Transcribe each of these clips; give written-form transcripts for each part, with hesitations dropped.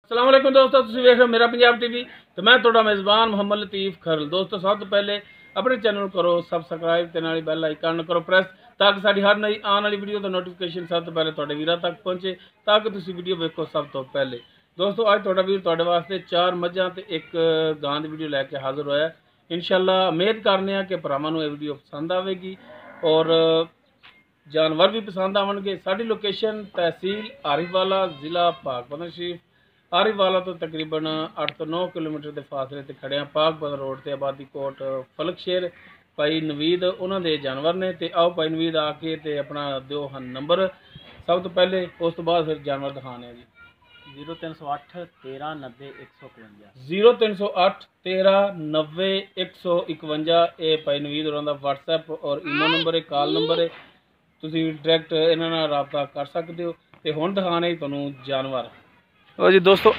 अस्सलाम वालेकुम दोस्तों, तुसीं वेख रहे हो मेरा पंजाब टीवी तो मैं तुहाडा मेज़बान मोहम्मद लतीफ़ खरल। दोस्तों सब तो पहले अपने चैनल करो सबसक्राइब ते नाल बैल आइकन करो प्रेस ताकि साडी हर नई आने वाली वीडियो का नोटिफिकेशन सब तो पहले तुहाडे वीरां तक पहुंचे ताकि तुसीं वीडियो वेखो सब तो पहले। दोस्तों अज तुहाडा वीर तुहाडे वास्ते 4 मझां ते एक गां दी वीडियो लैके हाज़र होया। इंशाअल्लाह उम्मीद करने कि भरावां नूं ये वीडियो पसंद आवेगी और जानवर भी पसंद आवणगे। साडी लोकेशन तहसील आरिफवाला जिला पाकपतन शरीफ। आरिफवाला तो तकरीबन 8 तो 9 किलोमीटर के फासले से खड़े हैं। पाकपतन रोड से आबादी कोट फलकशेर भाई नवीद उन्होंने जानवर ने तो आओ भाई नवीद आके ते अपना दो नंबर सब तो पहले, उस तो बाद फिर जानवर दिखाने जी। 0308 13 90 151 0308 13 90 151 ये भाई नवीद होरां दा व्हाट्सएप और ईमो नंबर है, कॉल नंबर है, तुसीं डायरैक्ट इन्हां नाल राबता कर सकते हो। तो हुण दिखाने तुहानूं जानवर और जी दोस्तों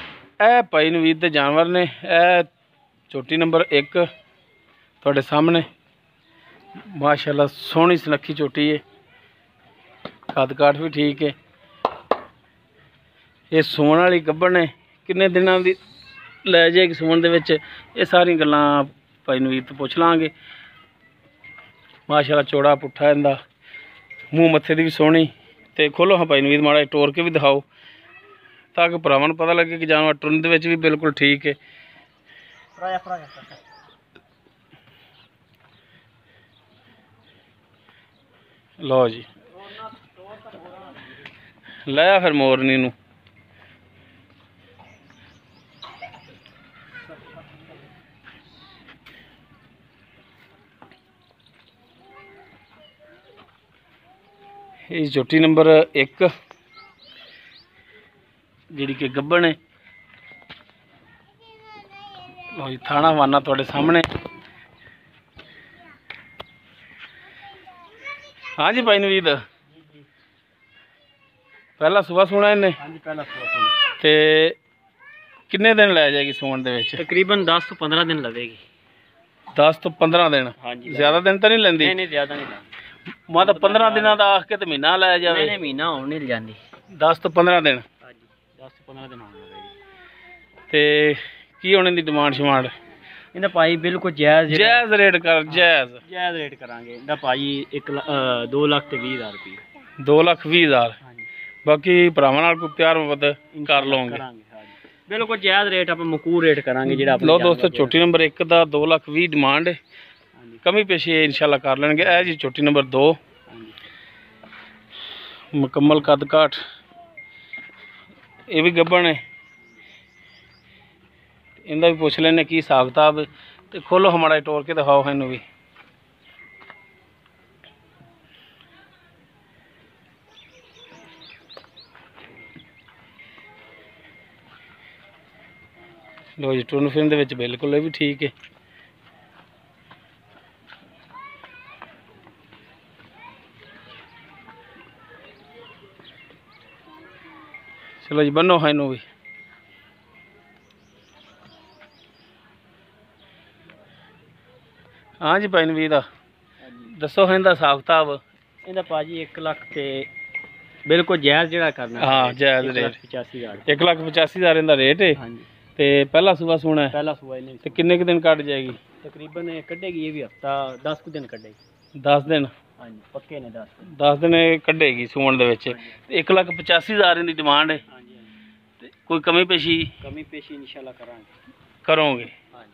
ए भाई नवीद के जानवर ने। ए चोटी नंबर 1 थोड़े सामने माशाल्लाह सोहनी सुनखी चोटी है, कद काठ भी ठीक है। ये सूण वाली गब्बन है, किन्ने दिनों की लै जाएगी सूण दे विच ये सारी गल्लां भाई नवीद तो पुछ लांगे। माशाल्लाह चौड़ा पुट्ठा इंदा, मूँह मत्थे दी भी सोहनी। तो खोलो हाँ भाई नवीद माड़ा टोर के भी दिखाओ ताकि भरावां नूं पता लगे कि जानवर टुरन दे विच भी बिल्कुल ठीक है। लो जी लाया फिर मोरनी नूं। ये चोटी नंबर 1 जी कि गब्बन है। लो जी थाना वाना थोड़े सामने। हाँ जी भाई नवीद पहला सुबह सोना इन्हें ते किन्ने दिन लै जाएगी सोन दे विच? तकरीबन 10 तो 15 दिन लगेगी। 10 तो 15 दिन? हाँ जी, ज्यादा दिन तो नहीं लेंदी? नहीं ज्यादा नहीं लगती। मतलब 15 दिनों का आख के तो महीना लै जाए? नहीं महीना होने नहीं जाती। 10 तो 15 दिन? हाँ जी 10 तो 15 दिन होने लगेगी। ते की होने दी डिमांड शिमांड? इन्दा भाई बिल्कुल जायज़ रेट कर। जायज़ रेट करांगे। इन्दा भाई 2,20,000 रुपये। 2,20,000? बाकी भरावां नाल कोई प्यार मुहब्बत कर लोगे? बिल्कुल जायज़ रेट आप मकूर रेट करांगे जेड़ा। लो दोस्तों चोटी नंबर 1 का 2,20,000 डिमांड है, कमी पेशी इंशाल्लाह कर लेंगे। ए जी चोटी नंबर 2 मुकम्मल कद काठ, ये भी गब्बन है। इनका भी पूछ लेने की हिसाब किताब। तो खोलो हमारा टोर के दिखाओ इनू भी। लो जी टुरन फिरन दे विच बिल्कुल ये भी ठीक है। चलो जी बनो है इनू भी। हाँ जी भाई नवीद दसो इनका हिसाब किताब? इनका भाजी 1 लाख ते बिल्कुल जायज़ जेड़ा करना। हाँ जायज़ रेट 1,85,000। 1,85,000 इनका रेट है। हाँ जी ते पहला सुबह सोना है? पहला सुबह नहीं। तो किन्ने दिन कट जाएगी? तकरीबन कटेगी ये भी हफ्ता 10 दिन कटेगी। 10 दिन? हाँ जी पक्के ने 10 दिन कटेगी सूण दे विच। 1,85,000 इनकी डिमांड है। हाँ जी कोई कमी पेशी इंशाल्लाह करांगे करोगे? हाँ जी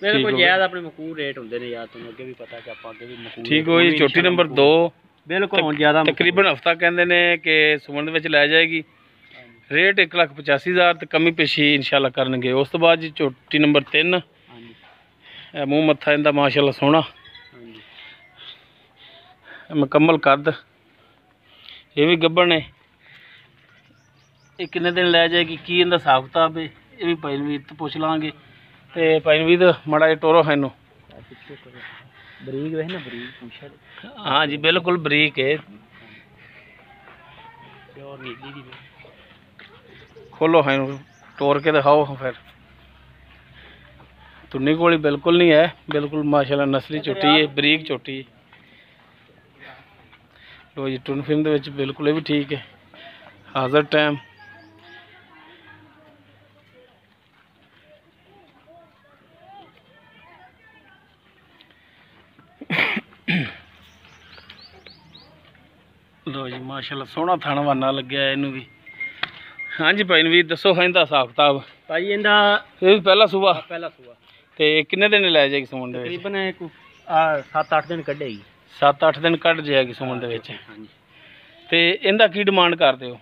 बिल्कुल जायज़ अपने मकूर रेट होंदे ने यार, तुहानूं अगे भी पता कि आपां अगे भी मकूर। ठीक हो जी चोटी नंबर 2 बिल्कुल हुण ज़्यादा तकरीबन हफ्ता कहंदे ने कि सूण दे विच लै जाएगी। रेट 1,85,000 तो कमी पेशी इंशाल्लाह करनगे। उस तो बाद जी चोटी नंबर 3 मूँह मत्था इंदा माशाल्लाह सोहना, मुकम्मल कद, ये भी गब्बन है। ये किन्ने दिन लै जाएगी की इंदा हिसाब किताब है ये भी भाई नवीद तो पुछ लांगे। तो भाई नवीद माड़ा जी टोरो है इनू। बरीक वैसे ना बरीक। हाँ जी बिल्कुल बरीक है। खोलो है टोर के दिखाओ फिर। तुन्नी कोली बिल्कुल नहीं है, बिल्कुल माशाल्लाह नस्ली चोटी है, बरीक चोटी है। लो जी टुन फिरन दे विच बिल्कुल भी ठीक है। हाज़र टाइम ਲੋ ਜੀ ਮਾਸ਼ਾਅੱਲਾ ਸੋਹਣਾ ਥਣ ਵਾਨਾ ਲੱਗਿਆ ਇਹਨੂੰ ਵੀ। ਹਾਂਜੀ ਭਾਈ ਨਵੀਰ ਦੱਸੋ ਇਹਦਾ ਹਿਸਾਬ ਕਿਤਾਬ। ਭਾਜੀ ਇਹਦਾ ਇਹ ਵੀ ਪਹਿਲਾ ਸੂਆ ਪਹਿਲਾ ਸੂਆ ਤੇ ਕਿੰਨੇ ਦਿਨ ਲੈ ਜਾਏਗੀ ਸੂਣ ਦੇ ਵਿੱਚ? ਤਕਰੀਬਨ 7-8 ਦਿਨ ਕੱਢੇਗੀ। 7-8 ਦਿਨ ਕੱਢ ਜਾਏਗੀ ਸੂਣ ਦੇ ਵਿੱਚ। ਹਾਂਜੀ ਤੇ ਇਹਦਾ ਕੀ ਡਿਮਾਂਡ ਕਰਦੇ ਹੋ?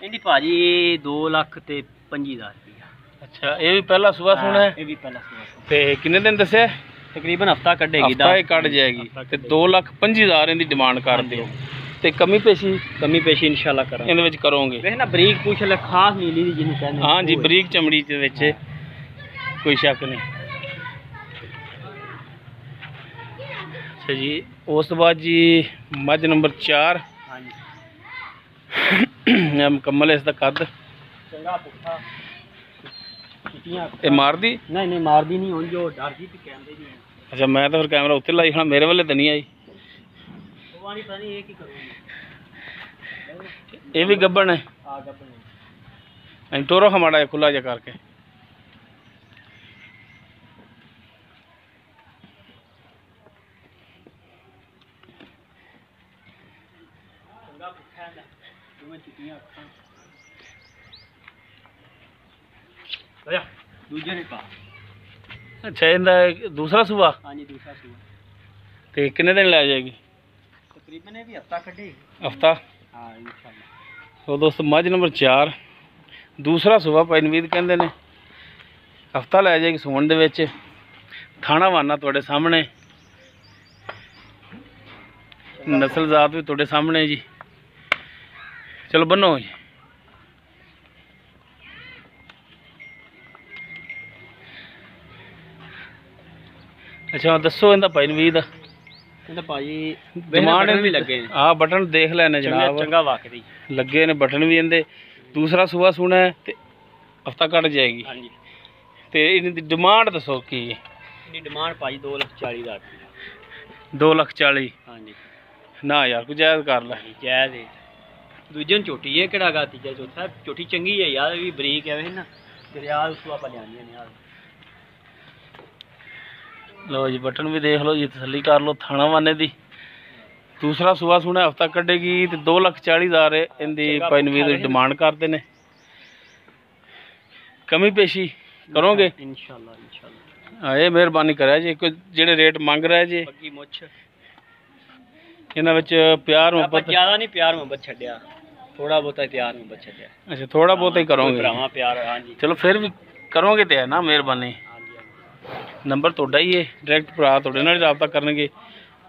ਇਹਦੀ ਭਾਜੀ 2,25,000 ਰੁਪਇਆ। ਅੱਛਾ ਇਹ ਵੀ ਪਹਿਲਾ ਸੂਆ ਸੂਣਾ ਹੈ? ਇਹ ਵੀ ਪਹਿਲਾ ਸੂਆ। ਤੇ ਕਿੰਨੇ ਦਿਨ ਦੱਸਿਆ? ਤਕਰੀਬਨ ਹਫਤਾ ਕੱਢੇਗੀ। ਹਫਤਾ ਹੀ ਕੱਢ ਜਾਏਗੀ ਤੇ 2,25,000 ਇਹਦੀ ਡਿਮਾਂਡ ਕਰਦੇ ਹੋ। ਤੇ ਕਮੀ ਪੇਸ਼ੀ ਇਨਸ਼ਾਅੱਲਾ ਕਰਾਂਗੇ ਇਹਦੇ ਵਿੱਚ ਕਰੋਗੇ। ਵੇਖ ਨਾ ਬਰੀਕ ਪੁੱਛ ਲੈ ਖਾਸ ਨੀਲੀ ਦੀ ਜਿਹਨੂੰ ਕਹਿੰਦੇ। ਹਾਂ ਜੀ ਬਰੀਕ ਚਮੜੀ ਦੇ ਵਿੱਚ ਕੋਈ ਸ਼ੱਕ ਨਹੀਂ। ਅੱਛਾ ਜੀ ਉਸ ਤੋਂ ਬਾਅਦ ਜੀ ਮੱਝ ਨੰਬਰ 4। ਹਾਂਜੀ ਮੁਕੰਮਲ ਇਸ ਦਾ ਕੱਦ ਚੰਗਾ ਪੁੱਠਾ। ਇਹ ਮਾਰਦੀ ਨਹੀਂ ਮਾਰਦੀ ਨਹੀਂ। ਹੁਣ ਜੋ ਡਰਦੀ ਤੇ ਕਹਿੰਦੇ ਨਹੀਂ। ਅੱਛਾ ਮੈਂ ਤਾਂ ਫਿਰ ਕੈਮਰਾ ਉੱਤੇ ਲਾਈ ਹੁਣ ਮੇਰੇ ਵੱਲੇ ਤਾਂ ਨਹੀਂ ਆਈ। ਵਾਣੀ ਪਤਾ ਨਹੀਂ ਇਹ ਕੀ ਕਰੂਗੀ। ਇਹ ਵੀ ਗੱਬਣ ਹੈ? ਆ ਗੱਬਣ ਹੈ। ਟੋਰੋ ਹਮਾੜਾ ਖੁੱਲਾ ਜਿਹਾ ਕਰਕੇ। ਚੰਗਾ ਪੁੱਠਾ ਹੈ ਦੋਵੇਂ ਚਿੱਟੀਆਂ ਅੱਖਾਂ। ਆਇਆ ਦੂਜੇ ਨੇ ਪਾ। ਅੱਛਾ ਇਹਦਾ ਦੂਸਰਾ ਸੂਆ? ਹਾਂਜੀ ਦੂਸਰਾ ਸੂਆ। ਤੇ ਕਿੰਨੇ ਦਿਨ ਲੈ ਜਾਏਗੀ? ਤਕਰੀਬਨ ਇਹ ਵੀ ਹਫਤਾ ਕੱਢੇ। ਹਫਤਾ? ਹਾਂ ਇਨਸ਼ਾਅੱਲਾ। ਸੋ ਦੋਸਤੋ ਮੱਝ ਨੰਬਰ 4 ਦੂਸਰਾ ਸੂਆ ਭਾਈ ਨਵੀਦ ਕਹਿੰਦੇ ਨੇ ਹਫਤਾ ਲੈ ਜਾਏਗੀ ਸੂਣ ਦੇ ਵਿੱਚ। ਥਾਣਾ ਵਾਨਾ ਤੁਹਾਡੇ ਸਾਹਮਣੇ, ਨਸਲ ਜ਼ਾਤ ਵੀ ਤੁਹਾਡੇ ਸਾਹਮਣੇ ਜੀ। ਚਲੋ ਬੰਨੋ ਜੀ। ਅੱਛਾ ਦੱਸੋ ਇਹਦਾ ਭਾਈ ਨਵੀਦ ਦਾ। ਇਹਦਾ ਭਾਜੀ ਡਿਮਾਂਡ ਵੀ ਲੱਗੇ ਨੇ। ਆਹ ਬਟਨ ਦੇਖ ਲੈਣੇ ਜਨਾਬ ਚੰਗਾ ਵਾਕਈ ਲੱਗੇ ਨੇ ਬਟਨ ਵੀ ਇਹਦੇ। ਦੂਸਰਾ ਸੂਆ ਸੂਣਾ ਹੈ ਤੇ ਹਫਤਾ ਕੱਢ ਜਾਏਗੀ। ਹਾਂਜੀ ਤੇ ਇਹਦੀ ਡਿਮਾਂਡ ਦੱਸੋ ਕੀ ਹੈ? ਇਹਦੀ ਡਿਮਾਂਡ ਭਾਜੀ 2,40,000 ਰੁਪਇਆ। 2,40,000? ਹਾਂਜੀ ਨਾ ਯਾਰ ਕੋਈ ਜਾਇਜ਼ ਕਰ ਲੈ। ਜਾਇਜ਼ ਹੈ। ਦੂਜੇ ਨੂੰ ਝੋਟੀ ਹੈ ਕਿਹੜਾ ਗਾ ਤੀਜਾ ਚੌਥਾ। ਝੋਟੀ ਚੰਗੀ ਹੈ ਯਾਰ। ਇਹ ਵੀ ਬਰੀਕ ਹੈ ਨਾ ਦਰਿਆ ਉਸ ਆਪਾਂ ਲਿਆਂਦੀਆਂ ਨੇ ਯਾਰ। ਲੋ ਜੀ ਬਟਨ ਵੀ ਦੇਖ ਲਓ ਜੀ ਤਸੱਲੀ ਕਰ ਲਓ ਥਾਣਾ ਵਾਨੇ ਦੀ। ਦੂਸਰਾ ਸੂਆ ਸੂਣਾ ਹਫਤਾ ਕੱਢੇਗੀ ਤੇ 2,40,000 ਇਹਦੀ ਭਾਈ ਨਵੀਦ ਦੀ ਡਿਮਾਂਡ ਕਰਦੇ ਨੇ। ਕਮੀ ਪੇਸ਼ੀ ਕਰੋਗੇ ਇਨਸ਼ਾਅੱਲਾ ਇਨਸ਼ਾਅੱਲਾ। ਹਾਂ ਇਹ ਮਿਹਰਬਾਨੀ ਕਰਿਆ ਜੀ। ਕੋਈ ਜਿਹੜੇ ਰੇਟ ਮੰਗ ਰਿਹਾ ਜੀ ਬੱਗੀ ਮੁੱਛ ਇਹਨਾਂ ਵਿੱਚ ਪਿਆਰ ਮੁਹੱਬਤ ਜ਼ਿਆਦਾ ਨਹੀਂ। ਪਿਆਰ ਮੁਹੱਬਤ ਛੱਡਿਆ ਥੋੜਾ ਬਹੁਤਾ ਪਿਆਰ ਮੁਹੱਬਤ ਛੱਡਿਆ। ਅੱਛਾ ਥੋੜਾ ਬਹੁਤਾ ਹੀ ਕਰੋਗੇ ਭਰਾਵਾਂ ਪਿਆਰ। ਹਾਂਜੀ ਚਲੋ ਫਿਰ ਵੀ ਕਰੋਗੇ ਤੇ ਹੈ ਨਾ ਮਿਹਰਬਾਨੀ। ਨੰਬਰ ਤੁਹਾਡਾ ਹੀ ਹੈ ਡਾਇਰੈਕਟ ਭਰਾ ਤੁਹਾਡੇ ਨਾਲ ਰਾਬਤਾ ਕਰਨਗੇ।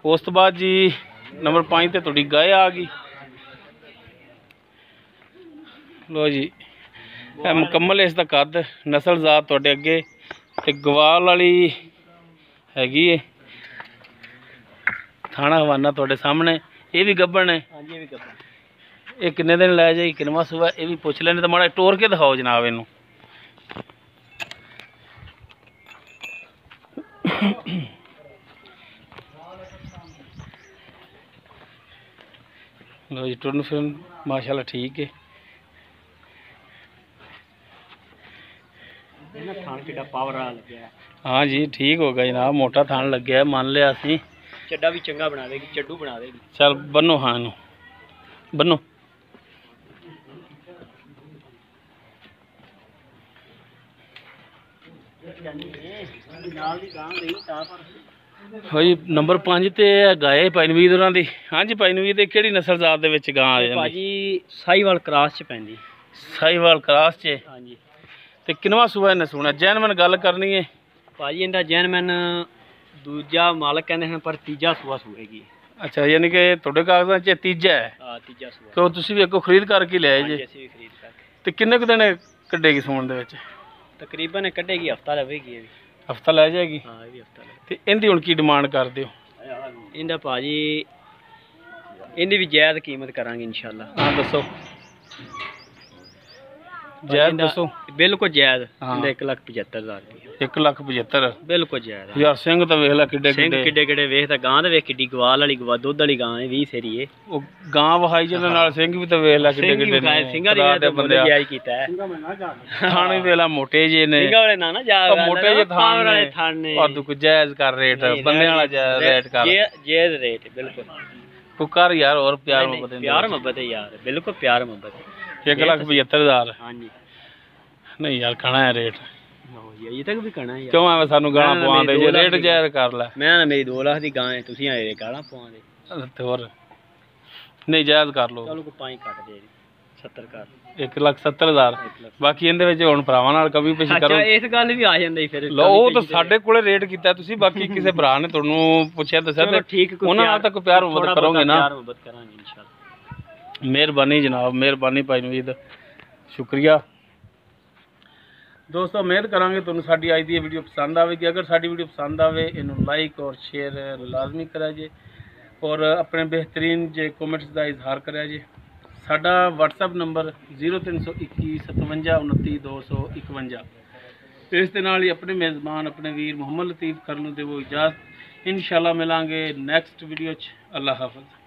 ਉਸ ਤੋਂ ਬਾਅਦ ਜੀ ਨੰਬਰ 5 ਤੇ ਤੁਹਾਡੀ ਗਾਂ ਆ ਗਈ। ਲੋ ਜੀ ਇਹ ਮੁਕੰਮਲ ਇਸ ਦਾ ਕੱਦ ਨਸਲ ਜ਼ਾਤ ਤੁਹਾਡੇ ਅੱਗੇ ਤੇ ਗਵਾਲ ਵਾਲੀ ਹੈਗੀ ਹੈ। ਥਾਣਾ ਹਵਾਨਾ ਤੁਹਾਡੇ ਸਾਹਮਣੇ। ਇਹ ਵੀ ਗੱਭਣ ਹੈ? ਹਾਂਜੀ ਇਹ ਵੀ ਗੱਭਣ। ਇਹ ਕਿੰਨੇ ਦਿਨ ਲੈ ਜਾਈ? ਕਿੰਨਵਾਂ ਸੂਆ? ਇਹ ਵੀ ਪੁੱਛ ਲੈਣੇ ਤਾਂ ਮਾੜਾ ਟੋਰ ਕੇ ਦਿਖਾਓ ਜਨਾਬ ਇਹਨੂੰ। ਲੋ ਜੀ ਟੁਰਨ ਫਿਰਨ ਮਾਸ਼ਾਅੱਲਾ ਠੀਕ ਹੈ। ਇਹਨਾਂ ਥਾਣ ਕਿੱਡਾ ਪਾਵਰ ਆ ਲੱਗਿਆ। ਹਾਂ ਜੀ ਠੀਕ ਹੋ ਗਿਆ ਜਨਾਬ ਮੋਟਾ ਥਾਣ ਲੱਗਿਆ ਮੰਨ ਲਿਆ ਅਸੀਂ। ਚੱਡਾ ਵੀ ਚੰਗਾ ਬਣਾ ਦੇਗੀ। ਚੱਡੂ ਬਣਾ ਦੇਗੀ। ਚੱਲ ਬੰਨੋ ਹਾਂ ਇਹਨੂੰ ਬੰਨੋ। ਨਾਲ ਦੀ ਗਾਂ ਲਈ ਤਾਂ ਪਰ ਹਾਂਜੀ ਨੰਬਰ 5 ਤੇ ਗਾਏ ਭਾਈ ਨਵੀਦ ਉਹਨਾਂ ਦੀ। ਹਾਂਜੀ ਭਾਈ ਨਵੀਦ ਇਹ ਕਿਹੜੀ ਨਸਲ ਜ਼ਾਤ ਦੇ ਵਿੱਚ ਗਾਂ ਆ ਜਾਂਦੀ? ਭਾਜੀ ਸਾਹੀਵਾਲ ਕ੍ਰਾਸ ਚ ਪੈਂਦੀ। ਸਾਹੀਵਾਲ ਕ੍ਰਾਸ ਚ? ਹਾਂਜੀ। ਤੇ ਕਿੰਨਵਾਂ ਸੂਆ ਇਹਨੇ ਸੂਣਾ? ਜੈਨਮਨ ਗੱਲ ਕਰਨੀ ਹੈ ਭਾਜੀ ਇਹਦਾ ਜੈਨਮਨ ਦੂਜਾ ਮਾਲਕ ਕਹਿੰਦੇ ਹਨ ਪਰ ਤੀਜਾ ਸੂਆ ਸੂਏਗੀ। ਅੱਛਾ ਯਾਨੀ ਕਿ ਤੁਹਾਡੇ ਕਾਗਜ਼ਾਂ 'ਚ ਤੀਜਾ ਹੈ? ਹਾਂ ਤੀਜਾ ਸੂਆ। ਕਿਉਂ ਤੁਸੀਂ ਵੀ ਅੱਗੋਂ ਖਰੀਦ ਕਰਕੇ ਲਿਆਏ ਜੀ? ਅਸੀਂ ਵੀ ਖਰੀਦ ਕਰਕੇ। ਤੇ ਕਿੰਨੇ ਕੁ ਦਿਨ ਕੱਢੇਗੀ ਸੂਣ ਦੇ ਵਿੱਚ? ਤਕਰੀਬਨ ਕੱਢੇਗੀ ਹਫਤਾ ਲਵੇਗੀ। ਇਹ ਵੀ ਹਫਤਾ ਲੈ ਜਾਏਗੀ? ਹਾਂ ਇਹ ਵੀ ਹਫਤਾ ਲੈ। ਤੇ ਇਹਦੀ ਹੁਣ ਕੀ ਡਿਮਾਂਡ ਕਰਦੇ ਹੋ? ਇਹਦਾ ਭਾਜੀ ਇਹਦੀ ਵੀ ਜਾਇਜ਼ ਕੀਮਤ ਕਰਾਂਗੇ ਇਨਸ਼ਾਅੱਲਾ। ਹਾਂ ਦੱਸੋ ਜਾਇਜ਼ ਦੱਸੋ। ਬਿਲਕੁਲ ਜਾਇਜ਼। ਇਹਦਾ 1,75,000 ਰੁਪਇਆ। 1,75,000 ਬਿਲਕੁਲ ਜਾਇਜ਼। ਯਾਰ ਸਿੰਘ ਤਾਂ ਵੇਖ ਲੈ ਕਿੱਡੇ ਸਿੰਘ ਕਿੱਡੇ ਕਿੱਡੇ ਵੇਖ ਤਾਂ ਗਾਂ ਦੇ ਵੇਖ ਕਿੱਡੀ ਗਵਾਲ ਵਾਲੀ ਗਵਾ ਦੁੱਧ ਵਾਲੀ ਗਾਂ ਹੈ 20 ਸੇਰੀ ਹੈ। ਉਹ ਗਾਂ ਵਹਾਈ ਜਿਹਦੇ ਨਾਲ ਸਿੰਘ ਵੀ ਤਾਂ ਵੇਖ ਲੈ ਕਿੱਡੇ ਕਿੱਡੇ ਨੇ। ਸਿੰਘਾਂ ਦੀ ਬੰਦੇ ਜਾਇਜ਼ ਕੀਤਾ ਹੈ। ਥਾਣੇ ਵੇਖ ਲੈ ਮੋਟੇ ਜੇ ਨੇ। ਸਿੰਘਾਂ ਵਾਲੇ ਨਾ ਜਾ ਮੋਟੇ ਜੇ ਥਾਣ ਨੇ। ਉਹ ਤੂੰ ਜਾਇਜ਼ ਕਰ ਰੇਟ ਬੰਦਿਆਂ ਵਾਲਾ ਰੇਟ ਕਰ। ਜਾਇਜ਼ ਰੇਟ ਬਿਲਕੁਲ। ਕੋਈ ਕਰ ਯਾਰ ਹੋਰ ਪਿਆਰ ਮੁਹੱਬਤ ਪਿਆਰ ਮੁਹੱਬਤ ਹੈ ਯਾਰ, ਬਿਲਕੁਲ ਪਿਆਰ ਮੁਹੱਬਤ ਹੈ। 1,75,000 ਹਾਂਜੀ ਨਹੀਂ ਯਾਰ ਖਾਣਾ ਹੈ ਰੇਟ ਲਓ ਜੀ ਇਹ ਤੱਕ ਵੀ ਕਹਣਾ ਯਾਰ, ਕਿਉਂ ਐਵੇਂ ਸਾਨੂੰ ਗਾਲਾਂ ਪਵਾਉਂਦੇ ਜੇ ਰੇਟ ਜਾਇਜ਼ ਕਰ ਲੈ। ਮੈਂ ਨਾ ਮੇਰੀ 2 ਲੱਖ ਦੀ ਗਾਂ ਹੈ, ਤੁਸੀਂ ਆਏ ਗਾਲਾਂ ਪਵਾਉਂਦੇ ਤੇ ਹੋਰ ਨਹੀਂ ਜਾਇਜ਼ ਕਰ ਲਓ। ਚਲੋ ਕੋਈ 5 ਕੱਟ ਦੇ 70 ਕਰ 1,70,000 ਬਾਕੀ ਇਹਦੇ ਵਿੱਚ ਹੁਣ ਭਰਾਵਾਂ ਨਾਲ ਕਮੀ ਪੇਸ਼ੀ ਕਰੋ। ਅੱਛਾ ਇਸ ਗੱਲ ਵੀ ਆ ਜਾਂਦਾ ਫਿਰ ਲੋ ਉਹ ਤਾਂ ਸਾਡੇ ਕੋਲੇ ਰੇਟ ਕੀਤਾ ਤੁਸੀਂ, ਬਾਕੀ ਕਿਸੇ ਭਰਾ ਨੇ ਤੁਹਾਨੂੰ ਪੁੱਛਿਆ ਦੱਸਿਆ ਤੇ ਠੀਕ, ਉਹਨਾਂ ਨਾਲ ਤਾਂ ਕੋਈ ਪਿਆਰ ਮੁਹੱਬਤ ਕਰੋਗੇ ਨਾ। ਪਿਆਰ ਮੁਹੱਬਤ ਕਰਾਂਗੇ ਇਨਸ਼ਾਅੱਲਾ। ਮਿਹਰਬਾਨੀ ਜਨਾਬ, ਮਿਹਰਬਾਨੀ ਭਾਈ ਨਵੀਦ, ਸ਼ੁਕਰੀਆ ਦੋਸਤੋ। ਉਮੀਦ ਕਰਾਂਗੇ ਤੁਹਾਨੂੰ ਸਾਡੀ ਅੱਜ ਦੀ ਇਹ ਵੀਡੀਓ ਪਸੰਦ ਆਵੇਗੀ। ਅਗਰ ਸਾਡੀ ਵੀਡੀਓ ਪਸੰਦ ਆਵੇ ਇਹਨੂੰ ਲਾਈਕ ਔਰ ਸ਼ੇਅਰ ਲਾਜ਼ਮੀ ਕਰਿਆ ਜੇ, ਔਰ ਆਪਣੇ ਬਿਹਤਰੀਨ ਜੇ ਕਮੈਂਟਸ ਦਾ ਇਜ਼ਹਾਰ ਕਰਿਆ ਜੇ। ਸਾਡਾ WhatsApp ਨੰਬਰ 0321 57 29 251। ਇਸ ਦੇ ਨਾਲ ਹੀ ਆਪਣੇ ਮੇਜ਼ਬਾਨ ਆਪਣੇ ਵੀਰ ਮੁਹੰਮਦ ਲਤੀਫ ਖਰਲ ਨੂੰ ਦੇਵੋ ਇਜਾਜ਼ਤ। ਇਨਸ਼ਾਅੱਲਾ ਮਿਲਾਂਗੇ ਨੈਕਸਟ ਵੀਡੀਓ 'ਚ। ਅੱਲਾ ਹਾਫਿਜ਼।